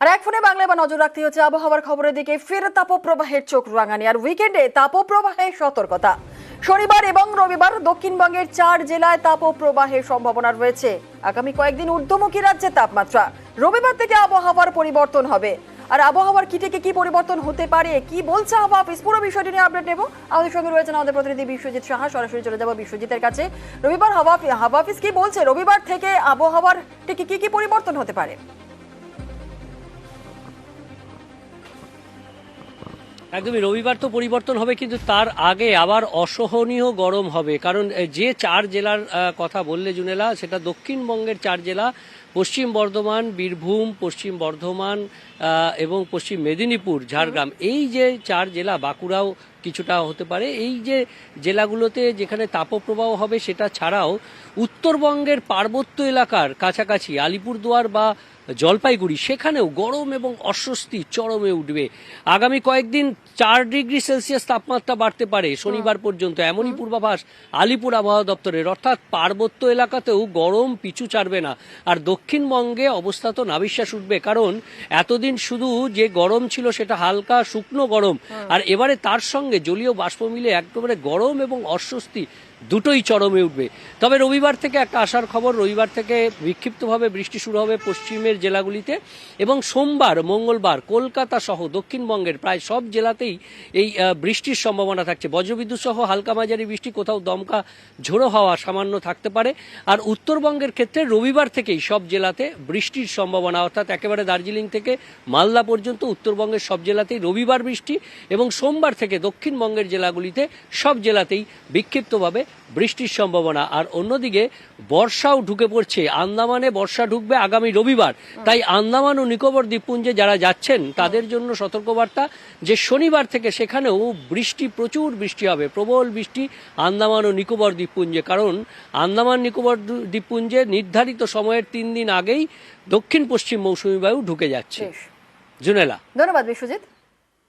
আর এক ফোনে বাংলায় বা নজর রাখতে হচ্ছে আবহাওয়ার খবরের দিকে। ফের তাপপ্রবাহের চোখ রাঙানি আর উইকেন্ডে তাপপ্রবাহের সতর্কতা। শনিবার এবং রবিবার দক্ষিণবঙ্গের 4 জেলায় তাপপ্রবাহের সম্ভাবনা রয়েছে। আগামী কয়েকদিন ঊর্ধ্বমুখী রাজ্যে তাপমাত্রা। রবিবার থেকে আবহাওয়ার পরিবর্তন হবে। আর আবহাওয়ার কি থেকে কি পরিবর্তন হতে পারে, কি বলছে আবহাওয়া অফিস, পুরো বিষয়টি নিয়ে আপডেট নেব। আমাদের সঙ্গে রয়েছেন আমাদের প্রতিনিধি বিশ্বজিৎ সাহা। সরাসরি চলে যাব বিশ্বজিতের কাছে। রবিবার হাওয়া অফিস কি বলছে, রবিবার থেকে আবহাওয়ার থেকে কি কি পরিবর্তন হতে পারে? একদমই, রবিবার তো পরিবর্তন হবে, কিন্তু তার আগে আবার অসহনীয় গরম হবে। কারণ যে 4 জেলার কথা বললে জুনেলা, সেটা দক্ষিণবঙ্গের 4 জেলা, পশ্চিম বর্ধমান, বীরভূম, পশ্চিম বর্ধমান এবং পশ্চিম মেদিনীপুর, ঝাড়গ্রাম। এই যে 4 জেলা, বাঁকুড়াও কিছুটা হতে পারে, এই যে জেলাগুলোতে যেখানে তাপপ্রবাহ হবে, সেটা ছাড়াও উত্তরবঙ্গের পার্বত্য এলাকার কাছাকাছি আলিপুরদুয়ার বা জলপাইগুড়ি, সেখানেও গরম এবং অস্বস্তি চরমে উঠবে। আগামী কয়েকদিন 4 ডিগ্রি সেলসিয়াস তাপমাত্রা বাড়তে পারে শনিবার পর্যন্ত, এমনই পূর্বাভাস আলিপুর আবহাওয়া দপ্তরের। অর্থাৎ পার্বত্য এলাকাতেও গরম পিছু ছাড়বে না। আর দক্ষিণবঙ্গে অবস্থা তো নাভিশ্বাস উঠবে, কারণ এতদিন শুধু যে গরম ছিল সেটা হালকা শুকনো গরম, আর এবারে তার সঙ্গে জলীয় বাষ্প মিলে একেবারে গরম এবং অস্বস্তি দুটোই চরমে উঠবে। তবে রবিবার থেকে একটা আসার খবর, রবিবার থেকে বিক্ষিপ্তভাবে বৃষ্টি শুরু হবে পশ্চিমের জেলাগুলিতে, এবং সোমবার মঙ্গলবার কলকাতা সহ দক্ষিণবঙ্গের প্রায় সব জেলাতেই এই বৃষ্টির সম্ভাবনা থাকছে। বজ্রবিদ্যুৎ সহ হালকা মাঝারি বৃষ্টি, কোথাও দমকা ঝোড়ো হাওয়া সামান্য থাকতে পারে। আর উত্তরবঙ্গের ক্ষেত্রে রবিবার থেকেই সব জেলাতে বৃষ্টির সম্ভাবনা, অর্থাৎ একেবারে দার্জিলিং থেকে মালদা পর্যন্ত উত্তরবঙ্গের সব জেলাতেই রবিবার বৃষ্টি, এবং সোমবার থেকে দক্ষিণবঙ্গের জেলাগুলিতে সব জেলাতেই বিক্ষিপ্তভাবে বৃষ্টির সম্ভাবনা। আর অন্যদিকে বর্ষাও ঢুকে পড়ছে, আন্দামানে বর্ষা ঢুকবে আগামী রবিবার। তাই আন্দামান ও নিকোবর দ্বীপপুঞ্জে যারা যাচ্ছেন তাদের জন্য সতর্কবার্তা যে শনিবার থেকে সেখানেও বৃষ্টি, প্রচুর বৃষ্টি হবে, প্রবল বৃষ্টি আন্দামান ও নিকোবর দ্বীপপুঞ্জে। কারণ আন্দামান নিকোবর দ্বীপপুঞ্জে নির্ধারিত সময়ের 3 দিন আগেই দক্ষিণ পশ্চিম মৌসুমী বায়ু ঢুকে যাচ্ছে। জুনেলা, ধন্যবাদ বিশ্বজিৎ।